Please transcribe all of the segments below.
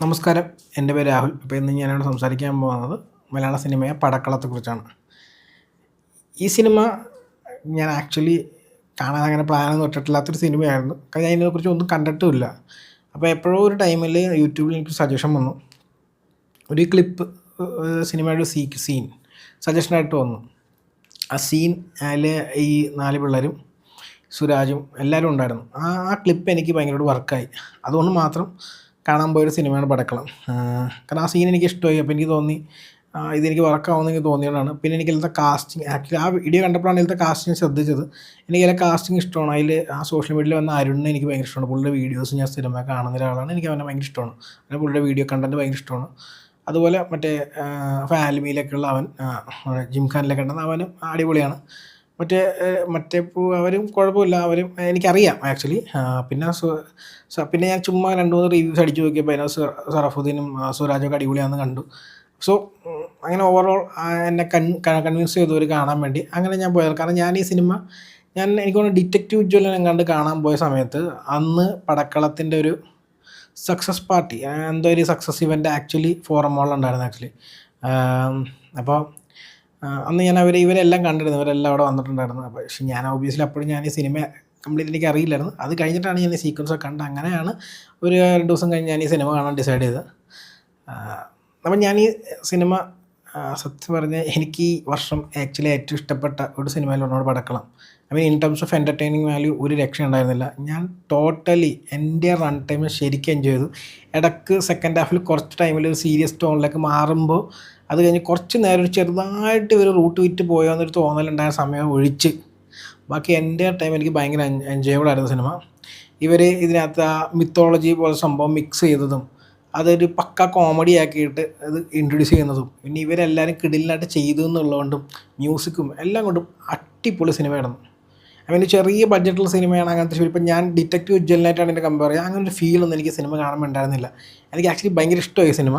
നമസ്കാരം. എൻ്റെ പേര് രാഹുൽ. അപ്പോൾ ഇന്ന് ഞാനിവിടെ സംസാരിക്കാൻ പോകുന്നത് മലയാള സിനിമയെ പടക്കളത്തെക്കുറിച്ചാണ്. ഈ സിനിമ ഞാൻ ആക്ച്വലി കാണാൻ അങ്ങനെ പ്ലാനൊന്നും ഇട്ടിട്ടില്ലാത്തൊരു സിനിമയായിരുന്നു. കാരണം ഞാൻ ഇതിനെക്കുറിച്ച് ഒന്നും കണ്ടിട്ടുമില്ല. അപ്പോൾ എപ്പോഴോ ഒരു ടൈമിൽ യൂട്യൂബിൽ എനിക്ക് സജഷൻ വന്നു. ഒരു ക്ലിപ്പ് സിനിമയുടെ സീൻ സജഷനായിട്ട് വന്നു. ആ സീൻ അതിൽ ഈ 4 പിള്ളേരും സുരാജും എല്ലാവരും ഉണ്ടായിരുന്നു. ആ ക്ലിപ്പ് എനിക്ക് ഭയങ്കരമായിട്ട് വർക്കായി. അതുകൊണ്ട് മാത്രം കാണാൻ പോയൊരു സിനിമയാണ് പടക്കളം. കാരണം ആ സീൻ എനിക്ക് ഇഷ്ടമായി. അപ്പോൾ എനിക്ക് തോന്നി ഇതെനിക്ക് വർക്കാവുമെന്ന് എനിക്ക് തോന്നിയതാണ്. പിന്നെ എനിക്ക് ഇതിലത്തെ കാസ്റ്റിംഗ് ആക്ച്വലി ആ വീഡിയോ കണ്ടപ്പോഴാണ് ഇതിലത്തെ കാസ്റ്റിംഗ് ശ്രദ്ധിച്ചത്. എനിക്ക് അതിലെ കാസ്റ്റിംഗ് ഇഷ്ടമാണ്. അതിൽ ആ സോഷ്യൽ മീഡിയയിൽ വന്ന അരുണിനെ എനിക്ക് ഭയങ്കര ഇഷ്ടമാണ്. പുള്ളിയുടെ വീഡിയോസ് ഞാൻ സ്ഥിരമായി കാണുന്ന ഒരാളാണ്. എനിക്ക് അവനെ ഭയങ്കര ഇഷ്ടമാണ്. അങ്ങനെ പുള്ളിയുടെ വീഡിയോ കണ്ടൻറ്റ് ഭയങ്കര ഇഷ്ടമാണ്. അതുപോലെ മറ്റേ ഫാൽമിയിലൊക്കെയുള്ള അവൻ ജിംഖാനിലൊക്കെ ഉണ്ടെന്ന് അവനും അടിപൊളിയാണ്. മറ്റേ അവരും കുഴപ്പമില്ല. അവരും എനിക്കറിയാം ആക്ച്വലി. പിന്നെ ഞാൻ ചുമ്മാ 2-3 റിവ്യൂസ് അടിച്ചു നോക്കിയപ്പോൾ അതിനകത്ത് സറഫുദ്ദീനും സുരാജൊക്കെ അടിപൊളിയാണെന്ന് കണ്ടു. സോ അങ്ങനെ ഓവറോൾ എന്നെ കൺവിൻസ് ചെയ്തു ഒരു കാണാൻ വേണ്ടി. അങ്ങനെ ഞാൻ പോയത്. കാരണം എനിക്ക് തോന്നുന്നു ഡിറ്റക്റ്റീവ് ഉജ്ജ്വലൻ എങ്ങാണ്ട് കാണാൻ പോയ സമയത്ത് അന്ന് പടക്കളത്തിൻ്റെ ഒരു സക്സസ് പാർട്ടി എന്തോ ഒരു സക്സസ് ഇവൻ്റ് ആക്ച്വലി ഫോറം മോളിലുണ്ടായിരുന്നു ആക്ച്വലി. അപ്പോൾ അന്ന് ഞാൻ ഇവരെല്ലാം കണ്ടിരുന്നു. ഇവരെല്ലാം അവിടെ വന്നിട്ടുണ്ടായിരുന്നു. പക്ഷേ ഞാൻ ഒബ്വിയസ്ലി അപ്പോഴും ഞാൻ ഈ സിനിമ കംപ്ലീറ്റ് എനിക്ക് അറിയില്ലായിരുന്നു. അത് കഴിഞ്ഞിട്ടാണ് ഞാൻ ഈ സീക്വൻസൊക്കെ കണ്ട്. അങ്ങനെയാണ് ഒരു 2 ദിവസം കഴിഞ്ഞ് ഞാൻ ഈ സിനിമ കാണാൻ ഡിസൈഡ് ചെയ്തത്. അപ്പം ഞാൻ ഈ സിനിമ സത്യം പറഞ്ഞാൽ എനിക്ക് ഈ വർഷം ആക്ച്വലി ഏറ്റവും ഇഷ്ടപ്പെട്ട ഒരു സിനിമയിലൊന്നോട് Padakkalam. In terms of entertaining value ഒരു രക്ഷ ഉണ്ടായിരുന്നില്ല. ഞാൻ ടോട്ടലി എൻ്റെ റൺ ടൈം ശരിക്കും എൻജോയ് ചെയ്തു. ഇടയ്ക്ക് സെക്കൻഡ് ഹാഫിൽ കുറച്ച് ടൈമിൽ ഒരു സീരിയസ് ടോണിലേക്ക് മാറുമ്പോൾ അത് കഴിഞ്ഞ് കുറച്ച് നേരം ഒരു ചെറുതായിട്ട് ഒരു റൂട്ട് വിറ്റ് പോയോ എന്നൊരു തോന്നലുണ്ടായ സമയം ഒഴിച്ച് ബാക്കി എൻ്റെ ടൈം എനിക്ക് ഭയങ്കര എൻജോയബിൾ ആയിരുന്നു സിനിമ. ഇവർ ഇതിനകത്ത് ആ മിത്തോളജി പോലെ സംഭവം മിക്സ് ചെയ്തതും അതൊരു പക്ക കോമഡി ആക്കിയിട്ട് അത് ഇൻട്രൊഡ്യൂസ് ചെയ്യുന്നതും പിന്നെ ഇവരെല്ലാവരും കിടിലിനായിട്ട് ചെയ്തു എന്നുള്ളതുകൊണ്ടും മ്യൂസിക്കും എല്ലാം കൊണ്ടും അടിപൊളി സിനിമയായിരുന്നു. ചെറിയ ബഡ്ജറ്റുള്ള സിനിമയാണ്. അങ്ങനത്തെ ഇപ്പം ഞാൻ ഡിറ്റക്റ്റീവ് ഉജ്ജ്വലനായിട്ടാണ് എൻ്റെ കമ്പയർ ചെയ്യുക. അങ്ങനെ ഒരു ഫീലൊന്നും എനിക്ക് സിനിമ കാണുമ്പോൾ ഉണ്ടായിരുന്നില്ല. എനിക്ക് ആക്ച്വലി ഭയങ്കര ഇഷ്ടമായി സിനിമ.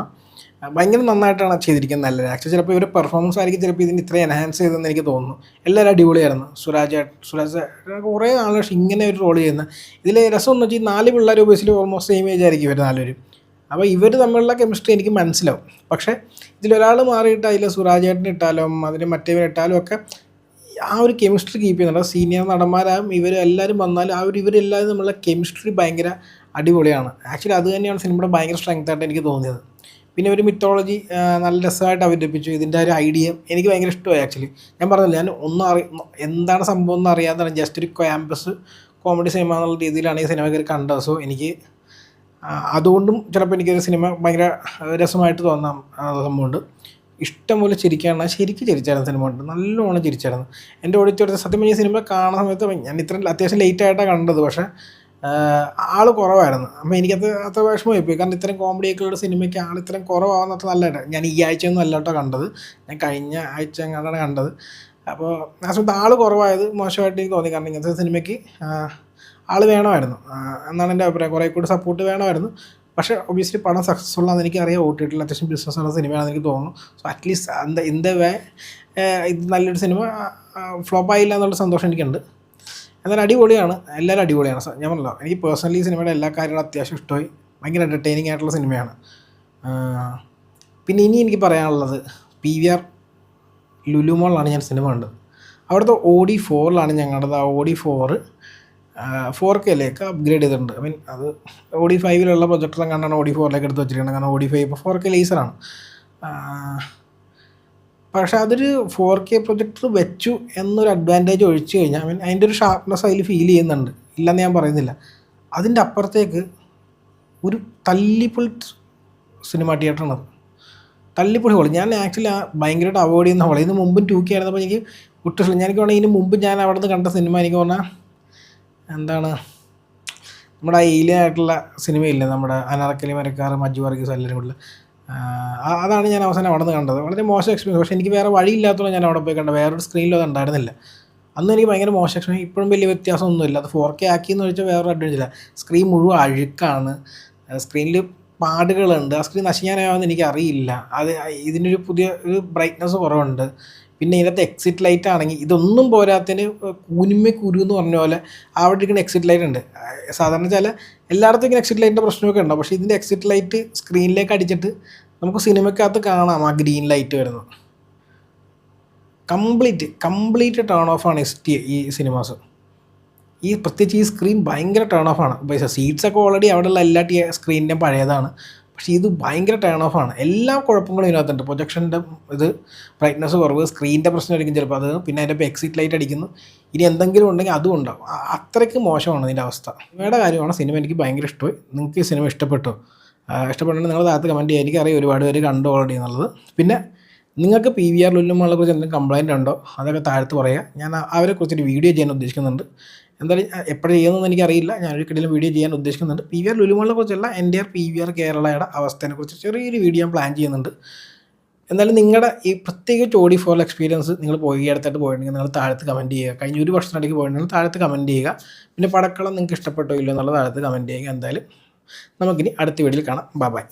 ഭയങ്കര നന്നായിട്ടാണ് ചെയ്തിരിക്കുന്നത്. നല്ലത് ആക്ച്വലി ചിലപ്പോൾ ഇവരുടെ പെർഫോമൻസ് ആയിരിക്കും ചിലപ്പോൾ ഇതിന് ഇത്രയും എൻഹാൻസ് ചെയ്തതെന്ന് എനിക്ക് തോന്നുന്നു. എല്ലാവരും അടിപൊളിയായിരുന്നു. സുരാജ് കുറേ നാളെ പക്ഷേ ഇങ്ങനെ ഒരു റോൾ ചെയ്യുന്നത്. ഇതിൽ രസം എന്ന് വെച്ചാൽ ഈ 4 പിള്ളേർ ഉപയോഗിച്ചിട്ട് ഓൾമോസ്റ്റ് സെയിം ഏജ് ആയിരിക്കും ഇവർ 4 പേരും. അപ്പോൾ ഇവർ തമ്മിലുള്ള കെമിസ്ട്രി എനിക്ക് മനസ്സിലാവും. പക്ഷേ ഇതിലൊരാൾ മാറിയിട്ട് അതിൽ സുരാജേട്ടൻ ഇട്ടാലും അതിന് മറ്റേവരിട്ടാലും ഒക്കെ ആ ഒരു കെമിസ്ട്രി കീപ്പ് ചെയ്യുന്നുണ്ട്. സീനിയർ നടന്മാരാകും ഇവർ എല്ലാവരും വന്നാലും ഇവരെല്ലാവരും തമ്മിലുള്ള കെമിസ്ട്രി ഭയങ്കര അടിപൊളിയാണ്. ആക്ച്വലി അത് തന്നെയാണ് സിനിമയുടെ ഭയങ്കര സ്ട്രെങ്ത് ആയിട്ട് എനിക്ക് തോന്നിയത്. പിന്നെ ഒരു മിത്തോളജി നല്ല രസമായിട്ട് അവതരിപ്പിച്ചു. ഇതിൻ്റെ ഒരു ഐഡിയ എനിക്ക് ഭയങ്കര ഇഷ്ടമായി ആക്ച്വലി. ഞാൻ പറഞ്ഞില്ല, ഞാൻ എന്താണ് സംഭവം എന്ന് അറിയാതെ ജസ്റ്റ് ഒരു ക്യാമ്പസ് കോമഡി സിനിമ എന്നുള്ള രീതിയിലാണ് ഈ സിനിമ കയറി കണ്ടത്. സോ എനിക്ക് അതുകൊണ്ടും ചിലപ്പോൾ എനിക്കൊരു സിനിമ ഭയങ്കര രസമായിട്ട് തോന്നാം. സംഭവമുണ്ട്. ഇഷ്ടംപോലെ ചിരിക്കാണ്. ശരിക്കും ചിരിച്ചായിരുന്നു സിനിമ കൊണ്ട്. നല്ലോണം ചിരിച്ചായിരുന്നു. എൻ്റെ ഓഡിറ്റോറിയത്തിൽ സത്യം പറഞ്ഞ ഈ സിനിമ കാണുന്ന സമയത്ത് ഞാൻ അത്യാവശ്യം ലേറ്റായിട്ടാണ് കണ്ടത്. പക്ഷേ ആൾ കുറവായിരുന്നു. അപ്പോൾ എനിക്കത് അത്ര വിഷമമായി പോയി. കാരണം ഇത്രയും കോമഡിയൊക്കെയുള്ള സിനിമയ്ക്ക് ആൾ ഇത്രയും കുറവാകുന്നത് നല്ലതായിട്ട്. ഞാൻ ഈ ആഴ്ചയൊന്നും അല്ല കേട്ടോ കണ്ടത്. ഞാൻ കഴിഞ്ഞ ആഴ്ച എങ്ങാണ്ടാണ് കണ്ടത്. അപ്പോൾ ആ സമയത്ത് ആൾ കുറവായത് മോശമായിട്ട് എനിക്ക് തോന്നി. കാരണം ഇങ്ങനത്തെ സിനിമയ്ക്ക് ആൾ വേണമായിരുന്നു എന്നാണ് എൻ്റെ അഭിപ്രായം. കുറേ കൂടി സപ്പോർട്ട് വേണമായിരുന്നു. പക്ഷേ ഒബ്വിയസ്ലി പടം സക്സസ്ഫുൾ ആണെന്ന് എനിക്കറിയാം. OTTയിൽ അത്യാവശ്യം ബിസിനസ്സുള്ള സിനിമയാണെന്ന് എനിക്ക് തോന്നുന്നു. So at least in the way ഇത് നല്ലൊരു സിനിമ ഫ്ലോപ്പായില്ല എന്നുള്ള സന്തോഷം എനിക്കുണ്ട്. എന്നാലും അടിപൊളിയാണ്. എല്ലാവരും അടിപൊളിയാണ്. ഞാൻ പറഞ്ഞല്ലോ, എനിക്ക് പേഴ്സണലി സിനിമയുടെ എല്ലാ കാര്യങ്ങളും അത്യാവശ്യം ഇഷ്ടമായി. ഭയങ്കര എൻ്റർടൈനിങ് ആയിട്ടുള്ള സിനിമയാണ്. പിന്നെ ഇനി എനിക്ക് പറയാനുള്ളത് PVR ലുലു മോളിലാണ് ഞാൻ സിനിമ കണ്ടത്. അവിടുത്തെ OD4ലാണ് ഞങ്ങളുടേത്. ആ OD4 4Kയിലേക്ക് അപ്ഗ്രേഡ് ചെയ്തിട്ടുണ്ട്. അത് OD5ലുള്ള പ്രൊജക്ടറും കണ്ടാണ് OD4ലേക്ക് എടുത്ത് വെച്ചിരിക്കുന്നത്. കാരണം OD5 ഇപ്പോൾ 4K ലേസറാണ്. പക്ഷേ അതൊരു 4K പ്രൊജക്ടർ വെച്ചു എന്നൊരു അഡ്വാൻറ്റേജ് ഒഴിച്ചു കഴിഞ്ഞാൽ അതിൻ്റെ ഒരു ഷാർപ്നെസ് അതിൽ ഫീൽ ചെയ്യുന്നുണ്ട്. ഇല്ലെന്ന് ഞാൻ പറയുന്നില്ല. അതിൻ്റെ അപ്പുറത്തേക്ക് ഒരു തല്ലിപ്പൊളി സിനിമ തിയേറ്ററാണത്. തല്ലിപ്പൊളി ഹോൾ. ഞാൻ ആക്ച്വലി ഭയങ്കരമായിട്ട് അവോയ്ഡ് ചെയ്യുന്ന ഹോൾ. ഇതിന് മുമ്പും 2K ആയിരുന്നപ്പോൾ എനിക്ക് ഒട്ടും എനിക്ക് പറഞ്ഞാൽ ഇതിന് മുമ്പ് ഞാൻ അവിടെ നിന്ന് കണ്ട സിനിമ എനിക്ക് പറഞ്ഞാൽ എന്താണ് നമ്മുടെ ഏലിയനായിട്ടുള്ള സിനിമയില്ലേ, നമ്മുടെ അനാർക്കലി മരക്കാർ മഞ്ജു വർഗീസ് എല്ലാവരും കൂടുതൽ. അതാണ് ഞാൻ അവസാനം അവിടെ നിന്ന് കണ്ടത്. വളരെ മോശം എക്സ്പീരിയൻസ്. പക്ഷേ എനിക്ക് വേറെ വഴിയില്ലാത്തതുകൊണ്ട് ഞാൻ അവിടെ പോയി കണ്ടത്. വേറൊരു സ്ക്രീനിലും അത് ഉണ്ടായിരുന്നില്ല. അന്ന് എനിക്ക് ഭയങ്കര മോശം എക്സ്പീരിയൻസ്. ഇപ്പോഴും വലിയ വ്യത്യാസമൊന്നുമില്ല. അത് 4K ആക്കിയെന്ന് ചോദിച്ചാൽ വേറൊരു അഡ്വാൻറ്റേജ് ഇല്ല. സ്ക്രീൻ മുഴുവൻ അഴുക്കാണ്. സ്ക്രീനിൽ പാടുകളുണ്ട്. ആ സ്ക്രീൻ നശിക്കാനാവുമെന്ന് എനിക്കറിയില്ല. ഇതിനൊരു പുതിയ ഒരു ബ്രൈറ്റ്നസ് കുറവുണ്ട്. പിന്നെ ഇതിനകത്ത് എക്സിറ്റ് ലൈറ്റ് ആണെങ്കിൽ ഇതൊന്നും പോരാത്തതിന് കൂനിമ്മ കുരു എന്ന് പറഞ്ഞ പോലെ അവിടെ ഇരിക്കുന്ന എക്സിറ്റ് ലൈറ്റ് ഉണ്ട്. സാധാരണ ചില എല്ലായിടത്തും ഇങ്ങനെ എക്സിറ്റ് ലൈറ്റിൻ്റെ പ്രശ്നമൊക്കെ ഉണ്ടാവും. പക്ഷേ ഇതിൻ്റെ എക്സിറ്റ് ലൈറ്റ് സ്ക്രീനിലേക്ക് അടിച്ചിട്ട് നമുക്ക് സിനിമയ്ക്കകത്ത് കാണാം ആ ഗ്രീൻ ലൈറ്റ് വരുന്നത്. കംപ്ലീറ്റ് ടേൺ ഓഫാണ് ഈ സിനിമാസ്. പ്രത്യേകിച്ച് ഈ സ്ക്രീൻ ഭയങ്കര ടേൺ ഓഫാണ്. സീറ്റ്സൊക്കെ ഓൾറെഡി അവിടെയുള്ള എല്ലാ സ്ക്രീനിൻ്റെയും പഴയതാണ്. പക്ഷേ ഇത് ഭയങ്കര ടേൺ ഓഫാണ്. എല്ലാ കുഴപ്പങ്ങളും ഇതിനകത്തുണ്ട്. പ്രൊജക്ഷൻ്റെ ഇത്, ബ്രൈറ്റ്നസ് കുറവ്, സ്ക്രീനിൻ്റെ പ്രശ്നമായിരിക്കും ചിലപ്പോൾ അത്. പിന്നെ അതിൻ്റെ ഇപ്പോൾ എക്സിറ്റ് ലൈറ്റ് അടിക്കുന്നു. ഇനി എന്തെങ്കിലും ഉണ്ടെങ്കിൽ അതും ഉണ്ടാവും. അത്രയ്ക്ക് മോശമാണ് ഇതിൻ്റെ അവസ്ഥ. സിനിമയുടെ കാര്യമാണ്. സിനിമ എനിക്ക് ഭയങ്കര ഇഷ്ടമായി. നിങ്ങൾക്ക് ഈ സിനിമ ഇഷ്ടപ്പെട്ടോ? ഇഷ്ടപ്പെട്ടുണ്ടെങ്കിൽ നിങ്ങൾ താഴത്ത് കമൻറ്റ് ചെയ്യുക. എനിക്കറിയാം ഒരുപാട് പേര് കണ്ടു ഓൾറെഡി എന്നുള്ളത്. പിന്നെ നിങ്ങൾക്ക് PVR ലുലുമാളിനെ കുറിച്ച് എന്തെങ്കിലും കംപ്ലയിൻ്റ് ഉണ്ടോ അതൊക്കെ താഴത്ത് പറയുക. ഞാൻ അവരെക്കുറിച്ചൊരു വീഡിയോ ചെയ്യാൻ ഉദ്ദേശിക്കുന്നുണ്ട്. എന്തായാലും എപ്പോഴും ചെയ്യുമെന്ന് എനിക്കറിയില്ല. ഞാനൊരു കിടിലം വീഡിയോ ചെയ്യാൻ ഉദ്ദേശിക്കുന്നുണ്ട്. PVR ലുലുമാളിനെ കുറിച്ചല്ല, എൻ്റെ PVR കേരളയുടെ അവസ്ഥയെക്കുറിച്ച് ചെറിയൊരു വീഡിയോ ഞാൻ പ്ലാൻ ചെയ്യുന്നുണ്ട്. എന്തായാലും നിങ്ങളുടെ ഈ പ്രത്യേകിച്ച് OD4 എക്സ്പീരിയൻസ് നിങ്ങൾ പോയി അടുത്തായിട്ട് പോയിട്ടുണ്ടെങ്കിൽ നിങ്ങൾ താഴത്ത് കമൻറ്റ് ചെയ്യുക. കഴിഞ്ഞ ഒരു വർഷത്തിനിടയ്ക്ക് പോയിട്ടുണ്ടെങ്കിൽ താഴത്ത് കമൻറ്റ് ചെയ്യുക. പിന്നെ പടക്കളം നിങ്ങൾക്ക് ഇഷ്ടപ്പെട്ടോ ഇല്ലയോ എന്നുള്ളത് താഴത്ത് കമൻറ്റ് ചെയ്യുക. എന്തായാലും നമുക്കിനി അടുത്ത വീഡിയോയിൽ കാണാം. ബൈ.